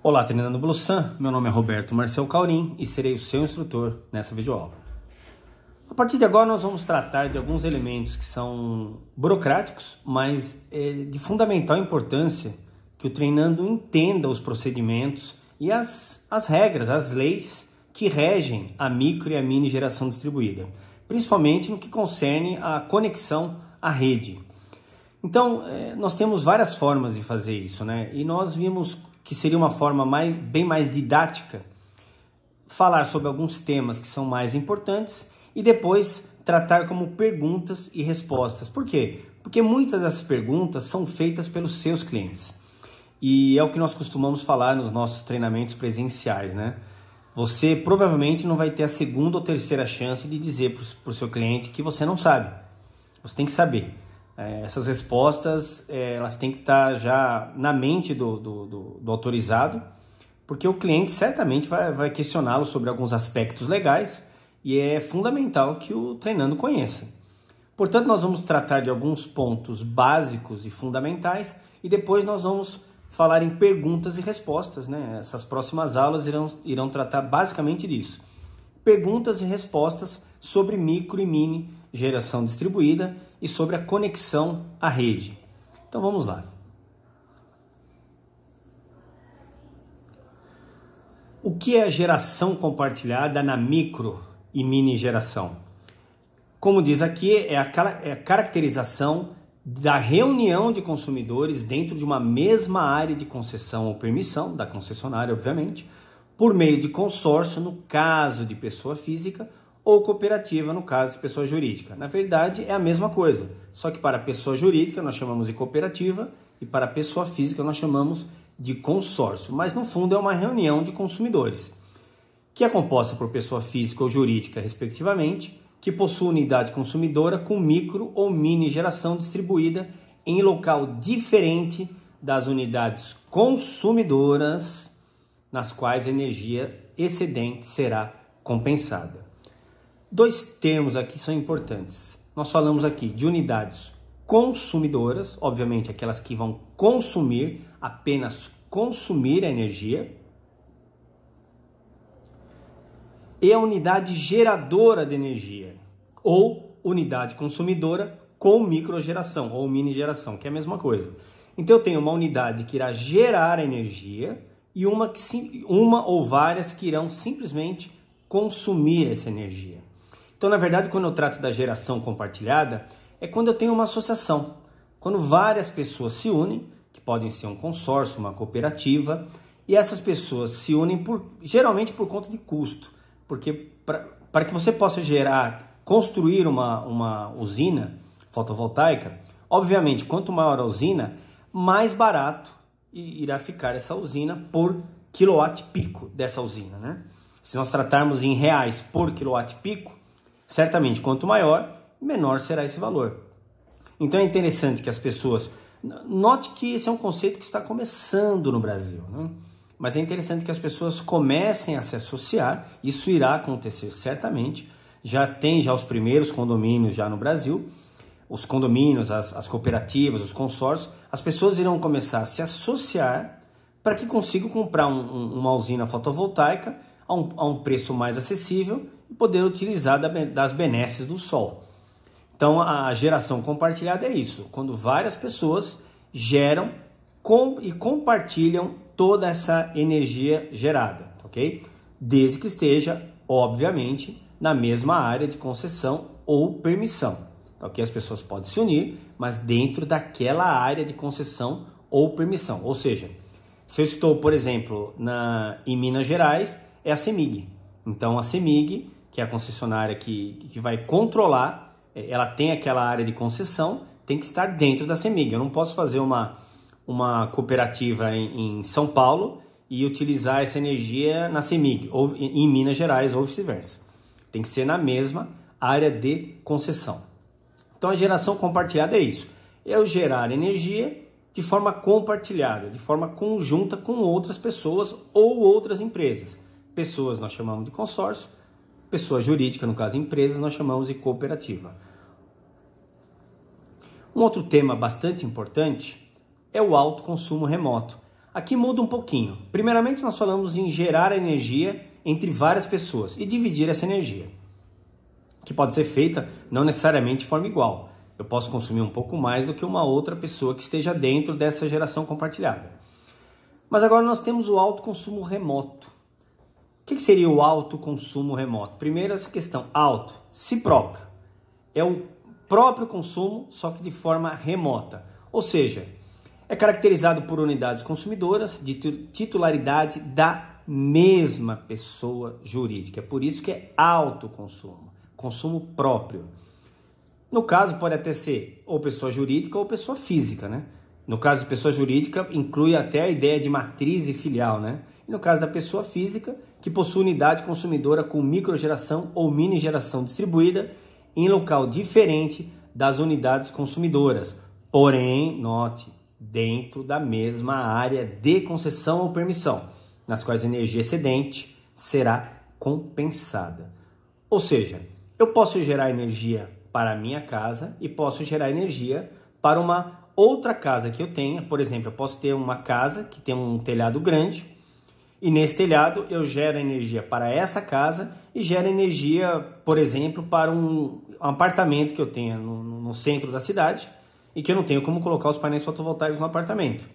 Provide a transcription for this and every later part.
Olá, treinando Blusan, meu nome é Roberto Marcel Caurim e serei o seu instrutor nessa videoaula. A partir de agora nós vamos tratar de alguns elementos que são burocráticos, mas de fundamental importância que o treinando entenda os procedimentos e as regras, as leis que regem a micro e a mini geração distribuída, principalmente no que concerne a conexão à rede. Então, nós temos várias formas de fazer isso, né? E nós vimos que seria uma forma bem mais didática falar sobre alguns temas que são mais importantes e depois tratar como perguntas e respostas. Por quê? Porque muitas dessas perguntas são feitas pelos seus clientes. E é o que nós costumamos falar nos nossos treinamentos presenciais, né? Você provavelmente não vai ter a segunda ou terceira chance de dizer para o seu cliente que você não sabe. Você tem que saber. Essas respostas elas têm que estar já na mente do autorizado, porque o cliente certamente vai questioná-lo sobre alguns aspectos legais e é fundamental que o treinando conheça. Portanto, nós vamos tratar de alguns pontos básicos e fundamentais e depois nós vamos falar em perguntas e respostas, né? Essas próximas aulas irão tratar basicamente disso. Perguntas e respostas sobre micro e mini geração distribuída e sobre a conexão à rede. Então vamos lá. O que é a geração compartilhada na micro e mini geração? Como diz aqui, é a caracterização da reunião de consumidores dentro de uma mesma área de concessão ou permissão, da concessionária, obviamente, por meio de consórcio, no caso de pessoa física, ou cooperativa, no caso de pessoa jurídica. Na verdade, é a mesma coisa, só que para pessoa jurídica nós chamamos de cooperativa e para pessoa física nós chamamos de consórcio. Mas no fundo é uma reunião de consumidores, que é composta por pessoa física ou jurídica, respectivamente, que possui unidade consumidora com micro ou mini geração distribuída em local diferente das unidades consumidoras nas quais a energia excedente será compensada. Dois termos aqui são importantes. Nós falamos aqui de unidades consumidoras, obviamente aquelas que vão consumir, apenas consumir a energia, e a unidade geradora de energia, ou unidade consumidora com microgeração ou mini geração, que é a mesma coisa. Então eu tenho uma unidade que irá gerar energia e uma ou várias que irão simplesmente consumir essa energia. Então, na verdade, quando eu trato da geração compartilhada, é quando eu tenho uma associação. Quando várias pessoas se unem, que podem ser um consórcio, uma cooperativa, e essas pessoas se unem geralmente por conta de custo. Porque para que você possa construir uma usina fotovoltaica, obviamente, quanto maior a usina, mais barato irá ficar essa usina por quilowatt-pico dessa usina, né? Se nós tratarmos em reais por quilowatt-pico, certamente, quanto maior, menor será esse valor. Então é interessante que as pessoas... Note que esse é um conceito que está começando no Brasil, né? Mas é interessante que as pessoas comecem a se associar. Isso irá acontecer certamente. Já tem os primeiros condomínios já no Brasil. Os condomínios, as cooperativas, os consórcios. As pessoas irão começar a se associar para que consigam comprar uma usina fotovoltaica a um preço mais acessível e poder utilizar das benesses do sol. Então, a geração compartilhada é isso, quando várias pessoas geram e compartilham toda essa energia gerada, ok? Desde que esteja, obviamente, na mesma área de concessão ou permissão. Então, aqui as pessoas podem se unir, mas dentro daquela área de concessão ou permissão. Ou seja, se eu estou, por exemplo, em Minas Gerais, é a CEMIG. Então, a CEMIG, que é a concessionária que vai controlar, ela tem aquela área de concessão, tem que estar dentro da CEMIG. Eu não posso fazer uma cooperativa em São Paulo e utilizar essa energia na CEMIG, ou em Minas Gerais, ou vice-versa. Tem que ser na mesma área de concessão. Então, a geração compartilhada é isso. É eu gerar energia de forma compartilhada, de forma conjunta com outras pessoas ou outras empresas. Pessoas nós chamamos de consórcio, pessoa jurídica, no caso empresas, nós chamamos de cooperativa. Um outro tema bastante importante é o autoconsumo remoto. Aqui muda um pouquinho. Primeiramente, nós falamos em gerar energia entre várias pessoas e dividir essa energia, que pode ser feita não necessariamente de forma igual. Eu posso consumir um pouco mais do que uma outra pessoa que esteja dentro dessa geração compartilhada. Mas agora nós temos o autoconsumo remoto. O que seria o autoconsumo remoto? Primeiro, essa questão, auto, si próprio. É o próprio consumo, só que de forma remota. Ou seja, é caracterizado por unidades consumidoras de titularidade da mesma pessoa jurídica. É por isso que é autoconsumo, consumo próprio. No caso, pode até ser ou pessoa jurídica ou pessoa física, né? No caso de pessoa jurídica, inclui até a ideia de matriz e filial, né? E no caso da pessoa física, que possui unidade consumidora com microgeração ou mini geração distribuída em local diferente das unidades consumidoras. Porém, note, dentro da mesma área de concessão ou permissão, nas quais a energia excedente será compensada. Ou seja, eu posso gerar energia para a minha casa e posso gerar energia para uma outra casa que eu tenha. Por exemplo, eu posso ter uma casa que tem um telhado grande e nesse telhado eu gero energia para essa casa e gero energia, por exemplo, para um apartamento que eu tenha no centro da cidade e que eu não tenho como colocar os painéis fotovoltaicos no apartamento.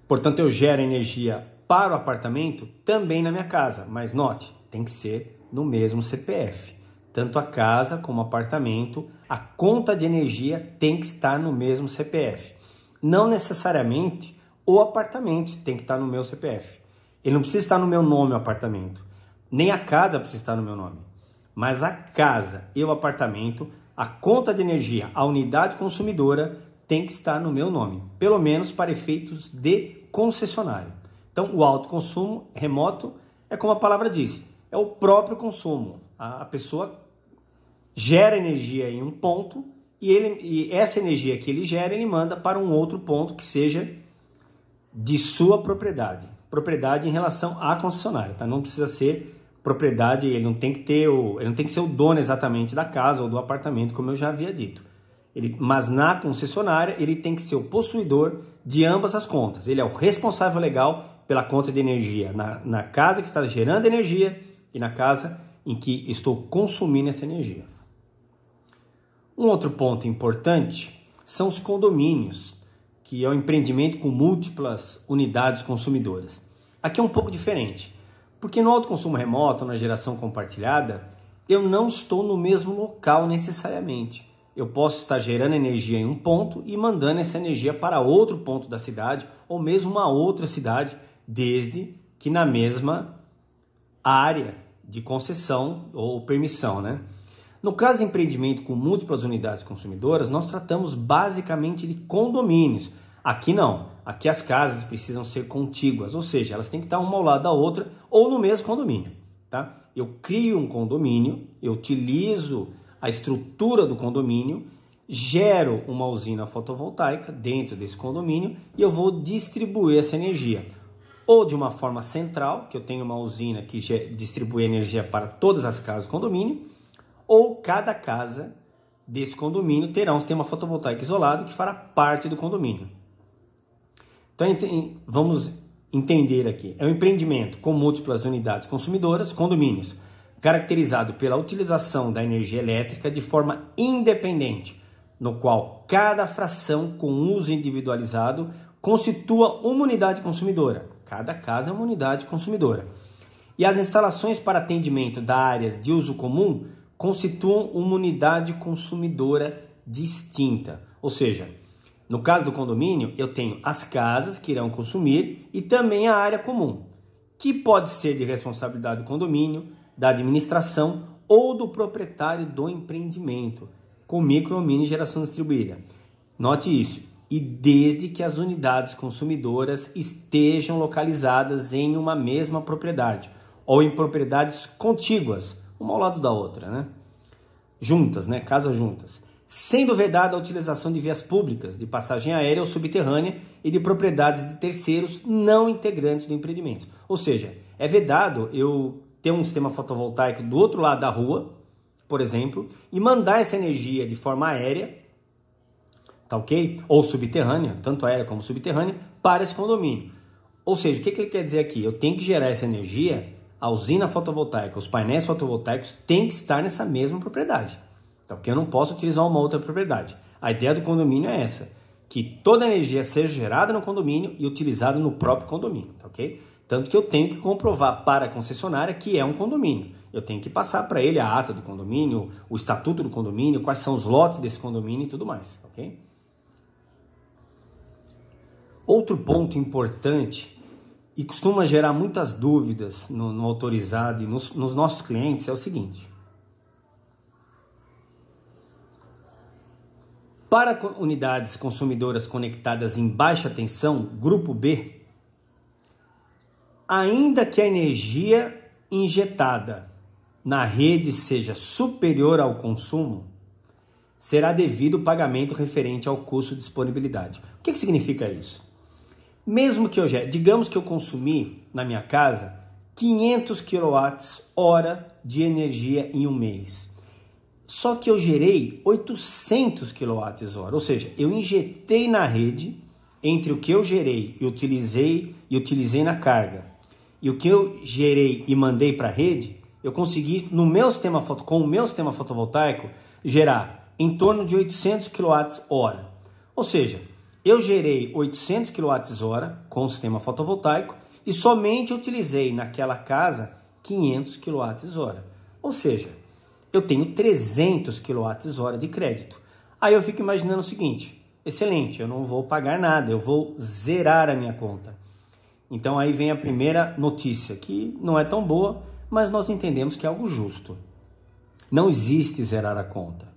Portanto, eu gero energia para o apartamento também na minha casa, mas note, tem que ser no mesmo CPF. Tanto a casa como o apartamento, a conta de energia tem que estar no mesmo CPF. Não necessariamente o apartamento tem que estar no meu CPF. Ele não precisa estar no meu nome, o apartamento. Nem a casa precisa estar no meu nome. Mas a casa e o apartamento, a conta de energia, a unidade consumidora tem que estar no meu nome. Pelo menos para efeitos de concessionário. Então, o autoconsumo remoto é como a palavra diz, é o próprio consumo. A pessoa gera energia em um ponto e essa energia que ele gera, ele manda para um outro ponto que seja de sua propriedade. Propriedade em relação à concessionária, tá? Não precisa ser propriedade, ele não tem que ser o dono exatamente da casa ou do apartamento, como eu já havia dito. Mas na concessionária, ele tem que ser o possuidor de ambas as contas. Ele é o responsável legal pela conta de energia na casa que está gerando energia e na casa em que estou consumindo essa energia. Um outro ponto importante são os condomínios, que é o empreendimento com múltiplas unidades consumidoras. Aqui é um pouco diferente, porque no autoconsumo remoto, na geração compartilhada, eu não estou no mesmo local necessariamente. Eu posso estar gerando energia em um ponto e mandando essa energia para outro ponto da cidade ou mesmo uma outra cidade, desde que na mesma área de concessão ou permissão, né? No caso de empreendimento com múltiplas unidades consumidoras, nós tratamos basicamente de condomínios. Aqui não. Aqui as casas precisam ser contíguas, ou seja, elas têm que estar uma ao lado da outra ou no mesmo condomínio, tá? Eu crio um condomínio, eu utilizo a estrutura do condomínio, gero uma usina fotovoltaica dentro desse condomínio e eu vou distribuir essa energia. Ou de uma forma central, que eu tenho uma usina que distribui energia para todas as casas do condomínio, ou cada casa desse condomínio terá um sistema fotovoltaico isolado que fará parte do condomínio. Então vamos entender aqui. É um empreendimento com múltiplas unidades consumidoras, condomínios, caracterizado pela utilização da energia elétrica de forma independente, no qual cada fração com uso individualizado constitua uma unidade consumidora. Cada casa é uma unidade consumidora. E as instalações para atendimento das áreas de uso comum constituam uma unidade consumidora distinta. Ou seja, no caso do condomínio, eu tenho as casas que irão consumir e também a área comum, que pode ser de responsabilidade do condomínio, da administração ou do proprietário do empreendimento, com micro ou mini geração distribuída. Note isso. E desde que as unidades consumidoras estejam localizadas em uma mesma propriedade ou em propriedades contíguas, uma ao lado da outra, né? Juntas, né? Casas juntas. Sendo vedada a utilização de vias públicas, de passagem aérea ou subterrânea e de propriedades de terceiros não integrantes do empreendimento. Ou seja, é vedado eu ter um sistema fotovoltaico do outro lado da rua, por exemplo, e mandar essa energia de forma aérea tá ok? Ou subterrânea, tanto aérea como subterrânea, para esse condomínio. Ou seja, o que ele quer dizer aqui? Eu tenho que gerar essa energia, a usina fotovoltaica, os painéis fotovoltaicos têm que estar nessa mesma propriedade, tá ok? Eu não posso utilizar uma outra propriedade. A ideia do condomínio é essa, que toda a energia seja gerada no condomínio e utilizada no próprio condomínio, tá ok? Tanto que eu tenho que comprovar para a concessionária que é um condomínio. Eu tenho que passar para ele a ata do condomínio, o estatuto do condomínio, quais são os lotes desse condomínio e tudo mais, tá ok? Outro ponto importante e costuma gerar muitas dúvidas no autorizado e nos nossos clientes é o seguinte. Para unidades consumidoras conectadas em baixa tensão, grupo B, ainda que a energia injetada na rede seja superior ao consumo, será devido o pagamento referente ao custo de disponibilidade. O que significa isso? Mesmo que digamos que eu consumi na minha casa 500 kWh de energia em um mês. Só que eu gerei 800 kWh, ou seja, eu injetei na rede entre o que eu gerei e utilizei na carga e o que eu gerei e mandei para a rede, eu consegui com o meu sistema fotovoltaico gerar em torno de 800 kWh. Ou seja, eu gerei 800 kWh com o sistema fotovoltaico e somente utilizei naquela casa 500 kWh. Ou seja, eu tenho 300 kWh de crédito. Aí eu fico imaginando o seguinte, excelente, eu não vou pagar nada, eu vou zerar a minha conta. Então aí vem a primeira notícia, que não é tão boa, mas nós entendemos que é algo justo. Não existe zerar a conta.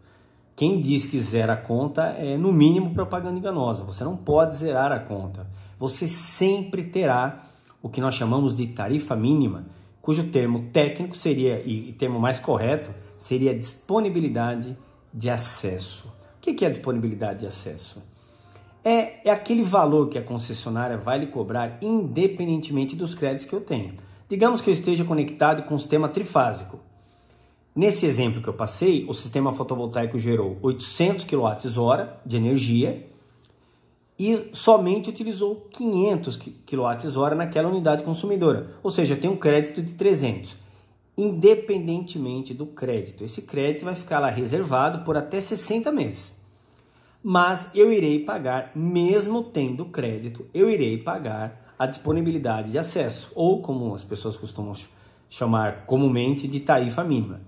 Quem diz que zera a conta é, no mínimo, propaganda enganosa. Você não pode zerar a conta. Você sempre terá o que nós chamamos de tarifa mínima, cujo termo técnico seria, e termo mais correto, seria disponibilidade de acesso. O que é disponibilidade de acesso? É aquele valor que a concessionária vai lhe cobrar independentemente dos créditos que eu tenho. Digamos que eu esteja conectado com um sistema trifásico. Nesse exemplo que eu passei, o sistema fotovoltaico gerou 800 kWh de energia e somente utilizou 500 kWh naquela unidade consumidora. Ou seja, tem um crédito de 300. Independentemente do crédito, esse crédito vai ficar lá reservado por até 60 meses. Mas eu irei pagar, mesmo tendo crédito, eu irei pagar a disponibilidade de acesso, ou como as pessoas costumam chamar comumente de tarifa mínima.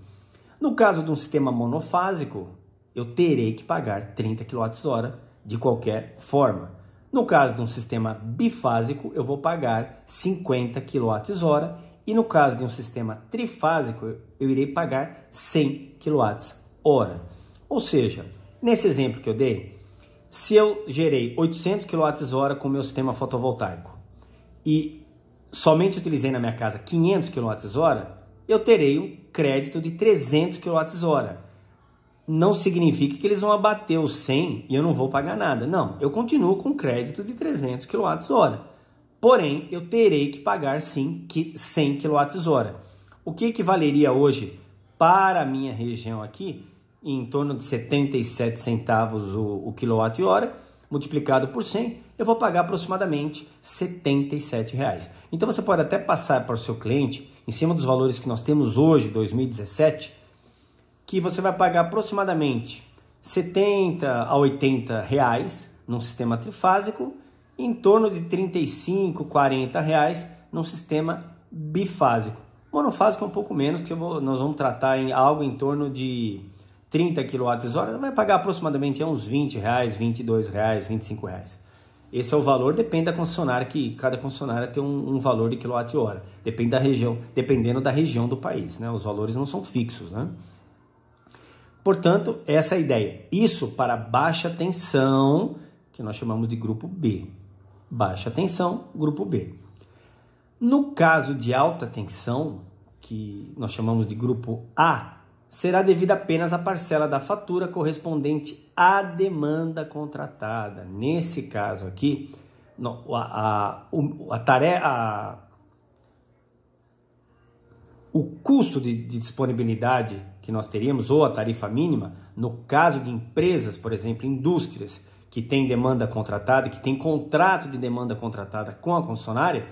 No caso de um sistema monofásico, eu terei que pagar 30 kWh de qualquer forma. No caso de um sistema bifásico, eu vou pagar 50 kWh e no caso de um sistema trifásico, eu irei pagar 100 kWh. Ou seja, nesse exemplo que eu dei, se eu gerei 800 kWh com o meu sistema fotovoltaico e somente utilizei na minha casa 500 kWh, eu terei um crédito de 300 kWh. Não significa que eles vão abater os 100 e eu não vou pagar nada. Não, eu continuo com crédito de 300 kWh. Porém, eu terei que pagar sim 100 kWh. O que equivaleria hoje para a minha região aqui, em torno de 77 centavos o quilowatt-hora, multiplicado por 100, eu vou pagar aproximadamente R$ 77. Então você pode até passar para o seu cliente, em cima dos valores que nós temos hoje, 2017, que você vai pagar aproximadamente 70 a 80 reais num sistema trifásico, em torno de 35, 40 reais num sistema bifásico. Monofásico é um pouco menos, porque nós vamos tratar em algo em torno de 30 kWh, vai pagar aproximadamente uns 20 reais, 22 reais, 25 reais. Esse é o valor, depende da concessionária, que cada concessionária tem um valor de quilowatt-hora. Depende da região, dependendo da região do país, né? Os valores não são fixos, né? Portanto, essa é a ideia. Isso para baixa tensão, que nós chamamos de grupo B. Baixa tensão, grupo B. No caso de alta tensão, que nós chamamos de grupo A, será devida apenas a parcela da fatura correspondente à demanda contratada. Nesse caso aqui, o custo de disponibilidade que nós teríamos, ou a tarifa mínima, no caso de empresas, por exemplo, indústrias, que tem demanda contratada, que tem contrato de demanda contratada com a concessionária,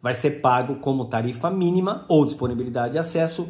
vai ser pago como tarifa mínima ou disponibilidade de acesso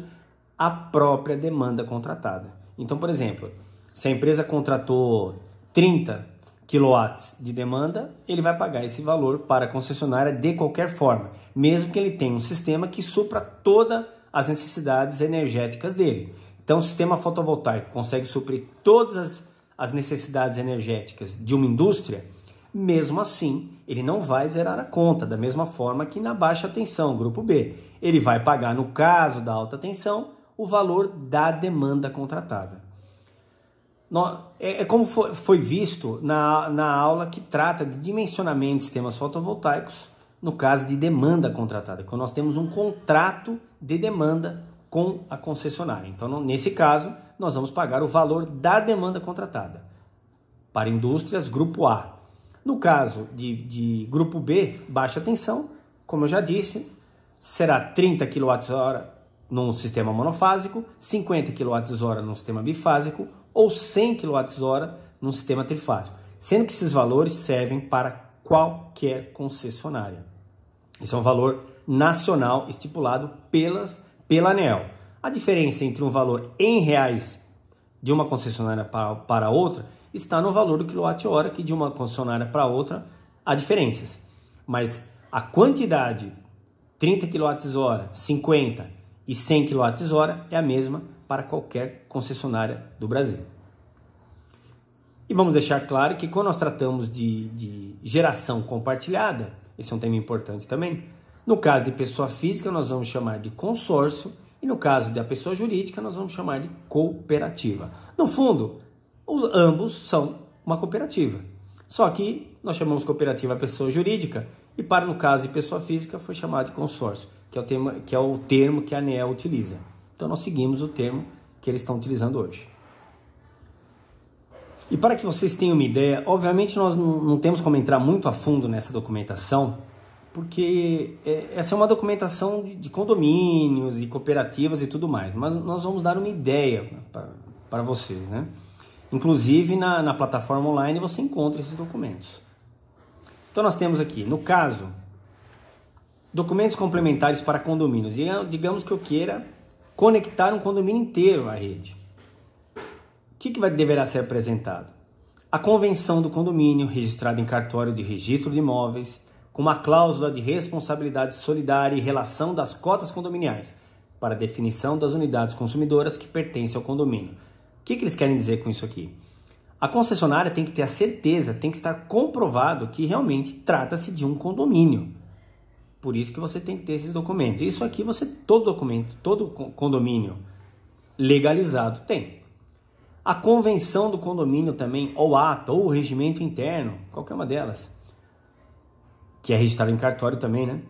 à própria demanda contratada. Então, por exemplo, se a empresa contratou 30 kW de demanda, ele vai pagar esse valor para a concessionária de qualquer forma, mesmo que ele tenha um sistema que supra todas as necessidades energéticas dele. Então, o sistema fotovoltaico consegue suprir todas as necessidades energéticas de uma indústria. Mesmo assim, ele não vai zerar a conta, da mesma forma que na baixa tensão, grupo B. Ele vai pagar, no caso da alta tensão, o valor da demanda contratada. É como foi visto na aula que trata de dimensionamento de sistemas fotovoltaicos, no caso de demanda contratada, quando nós temos um contrato de demanda com a concessionária. Então, nesse caso, nós vamos pagar o valor da demanda contratada para indústrias grupo A. No caso de grupo B, baixa tensão, como eu já disse, será 30 kWh num sistema monofásico, 50 kWh num sistema bifásico ou 100 kWh num sistema trifásico, sendo que esses valores servem para qualquer concessionária. Esse é um valor nacional estipulado pela ANEEL. A diferença entre um valor em reais de uma concessionária para outra está no valor do quilowatt-hora, que de uma concessionária para outra há diferenças. Mas a quantidade, 30 kWh, 50 e 100 kWh, é a mesma para qualquer concessionária do Brasil. E vamos deixar claro que quando nós tratamos de geração compartilhada, esse é um tema importante também, no caso de pessoa física nós vamos chamar de consórcio e no caso da pessoa jurídica nós vamos chamar de cooperativa. No fundo, ambos são uma cooperativa, só que nós chamamos cooperativa a pessoa jurídica e no caso de pessoa física foi chamado de consórcio, que é o termo que a ANEEL utiliza. Então nós seguimos o termo que eles estão utilizando hoje. E para que vocês tenham uma ideia, obviamente nós não temos como entrar muito a fundo nessa documentação, porque essa é uma documentação de condomínios e cooperativas e tudo mais, mas nós vamos dar uma ideia para vocês, né? Inclusive na plataforma online você encontra esses documentos. Então nós temos aqui, no caso, documentos complementares para condomínios. Digamos que eu queira conectar um condomínio inteiro à rede. O que deverá ser apresentado? A convenção do condomínio, registrada em cartório de registro de imóveis, com uma cláusula de responsabilidade solidária e relação das cotas condominiais, para definição das unidades consumidoras que pertencem ao condomínio. O que eles querem dizer com isso aqui? A concessionária tem que ter a certeza, tem que estar comprovado que realmente trata-se de um condomínio. Por isso que você tem que ter esses documentos. Isso aqui todo documento, todo condomínio legalizado tem. A convenção do condomínio também, ou ata, ou o regimento interno, qualquer uma delas, que é registrado em cartório também, né?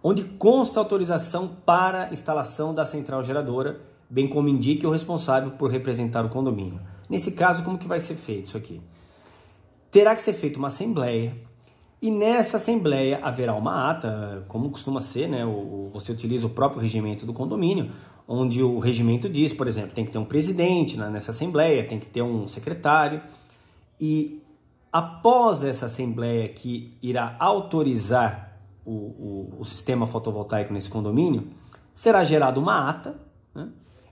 Onde consta autorização para instalação da central geradora, bem como indique o responsável por representar o condomínio. Nesse caso, como que vai ser feito isso aqui? Terá que ser feita uma assembleia, e nessa assembleia haverá uma ata, como costuma ser, né? Você utiliza o próprio regimento do condomínio, onde o regimento diz, por exemplo, tem que ter um presidente nessa assembleia, tem que ter um secretário, e após essa assembleia que irá autorizar o sistema fotovoltaico nesse condomínio, será gerada uma ata, né?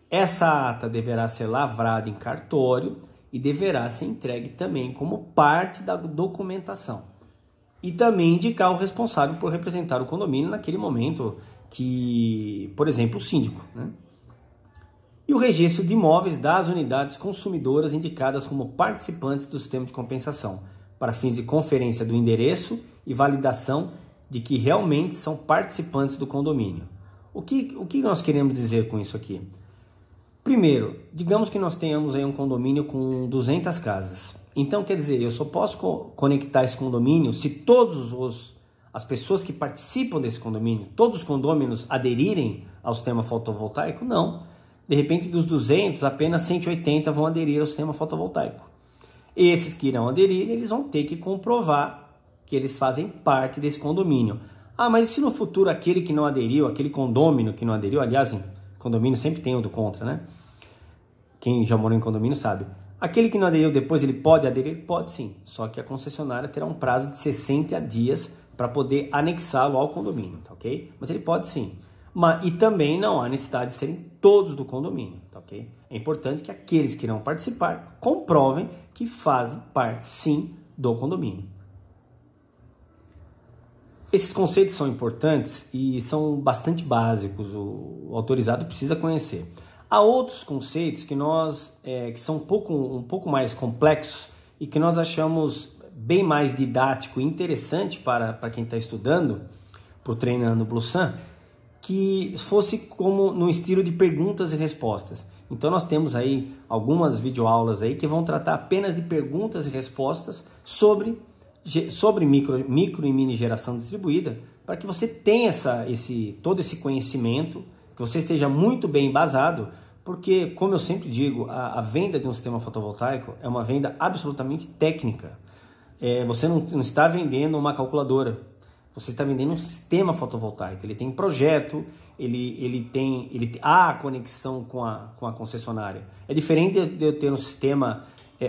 Essa ata deverá ser lavrada em cartório e deverá ser entregue também como parte da documentação. E também indicar o responsável por representar o condomínio naquele momento, que, por exemplo, o síndico, né? E o registro de imóveis das unidades consumidoras indicadas como participantes do sistema de compensação, para fins de conferência do endereço e validação de que realmente são participantes do condomínio. O que nós queremos dizer com isso aqui? Primeiro, digamos que nós tenhamos aí um condomínio com 200 casas. Então, quer dizer, eu só posso conectar esse condomínio se as pessoas que participam desse condomínio, todos os condôminos aderirem ao sistema fotovoltaico? Não. De repente, dos 200, apenas 180 vão aderir ao sistema fotovoltaico. Esses que irão aderir, eles vão ter que comprovar que eles fazem parte desse condomínio. Ah, mas e se no futuro aquele que não aderiu, aquele condômino que não aderiu, aliás, em condomínio sempre tem o do contra, né? Quem já morou em condomínio sabe. Aquele que não aderiu depois, ele pode aderir? Pode sim, só que a concessionária terá um prazo de 60 dias para poder anexá-lo ao condomínio, tá ok? Mas ele pode sim. E também não há necessidade de serem todos do condomínio, tá ok? É importante que aqueles que irão participar comprovem que fazem parte sim do condomínio. Esses conceitos são importantes e são bastante básicos, o autorizado precisa conhecer. Há outros conceitos que são um pouco mais complexos e que nós achamos bem mais didático e interessante para quem está estudando, para o Treinando Blusan, que fosse como no estilo de perguntas e respostas. Então nós temos aí algumas videoaulas aí que vão tratar apenas de perguntas e respostas sobre micro e mini geração distribuída, para que você tenha todo esse conhecimento, que você esteja muito bem embasado, porque, como eu sempre digo, a venda de um sistema fotovoltaico é uma venda absolutamente técnica. Você não está vendendo uma calculadora, você está vendendo um sistema fotovoltaico. Ele tem projeto, há a conexão com a concessionária. É diferente de eu ter um sistema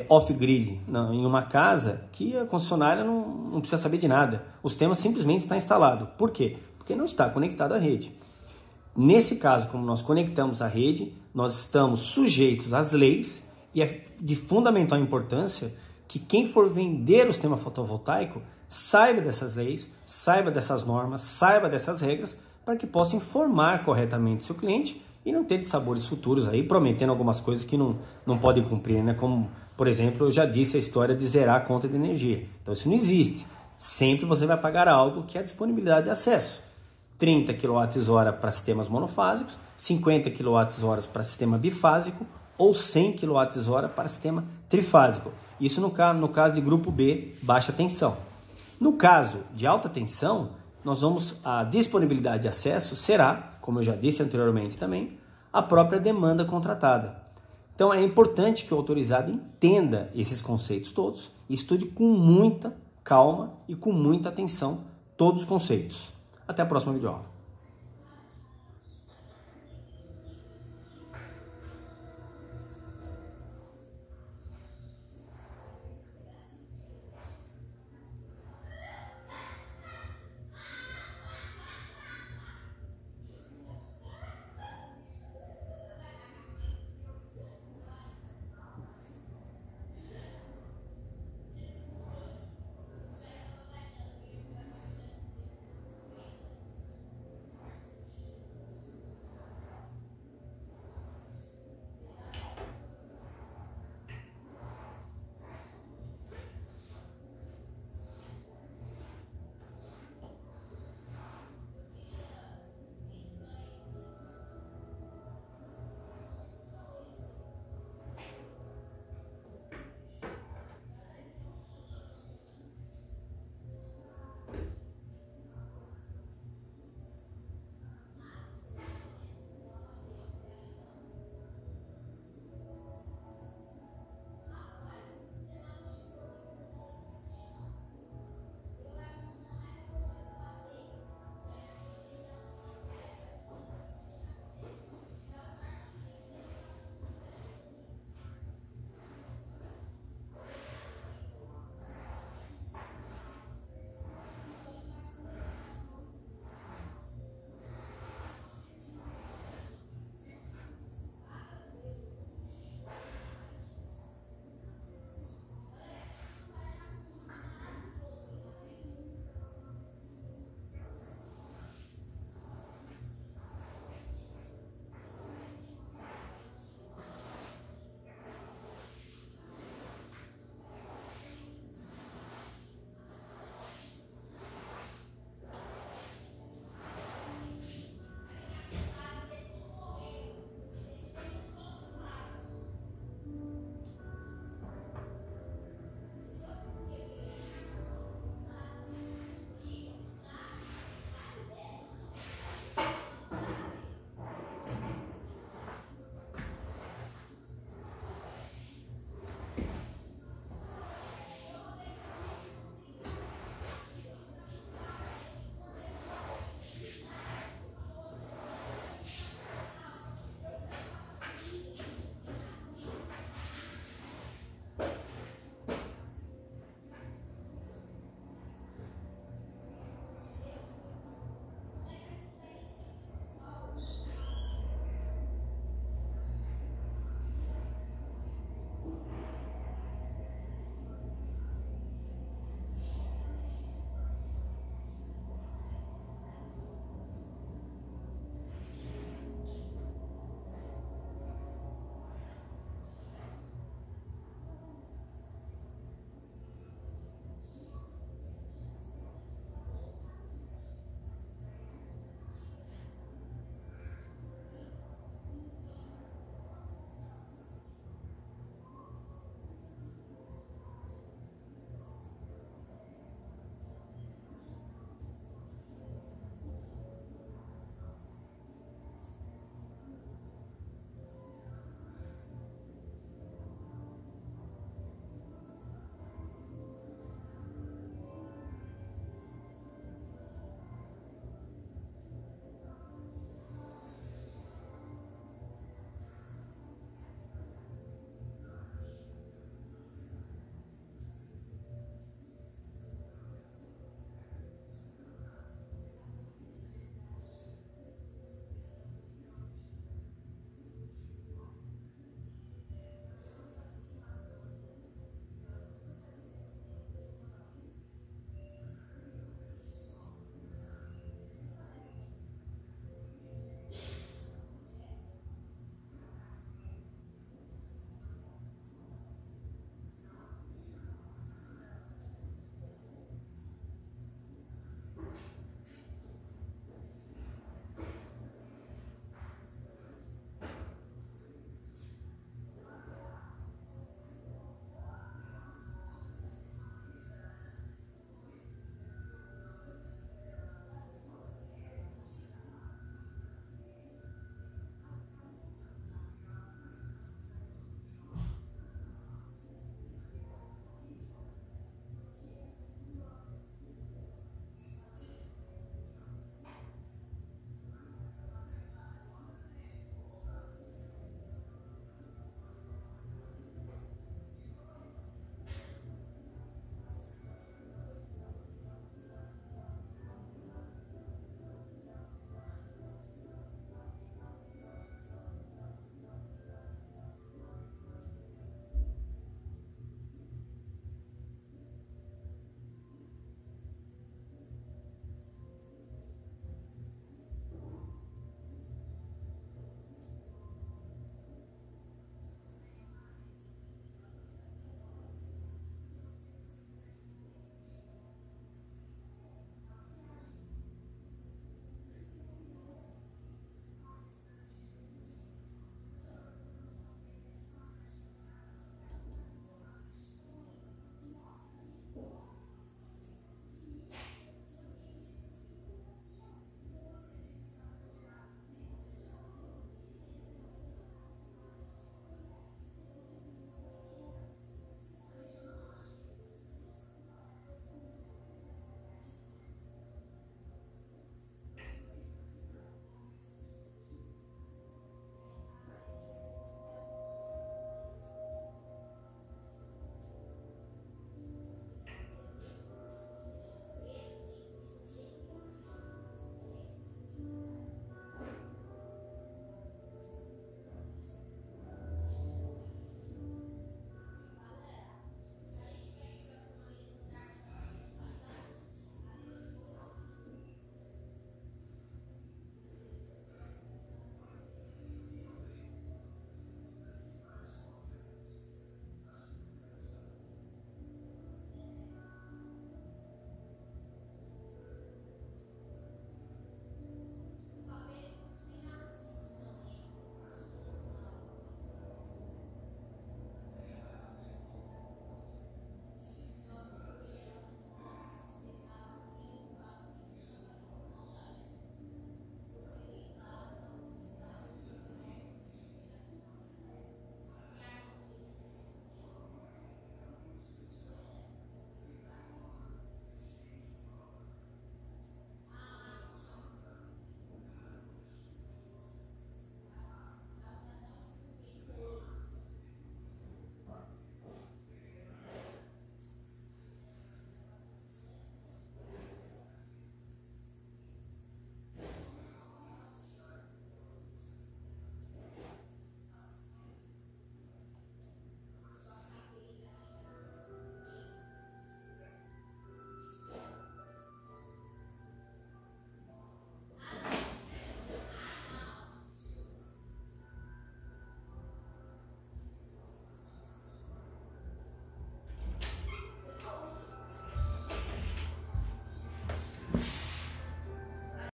off-grid em uma casa que a concessionária não precisa saber de nada. O sistema simplesmente está instalado. Por quê? Porque não está conectado à rede. Nesse caso, como nós conectamos à rede, nós estamos sujeitos às leis e é de fundamental importância que quem for vender o sistema fotovoltaico saiba dessas leis, saiba dessas normas, saiba dessas regras, para que possa informar corretamente seu cliente e não ter sabores futuros aí, prometendo algumas coisas que não podem cumprir, né? Como, por exemplo, eu já disse a história de zerar a conta de energia. Então isso não existe. Sempre você vai pagar algo que é a disponibilidade de acesso. 30 kWh para sistemas monofásicos, 50 kWh para sistema bifásico ou 100 kWh para sistema trifásico. Isso no caso de grupo B, baixa tensão. No caso de alta tensão, a disponibilidade de acesso será, como eu já disse anteriormente também, a própria demanda contratada. Então é importante que o autorizado entenda esses conceitos todos e estude com muita calma e com muita atenção todos os conceitos. Até a próxima videoaula.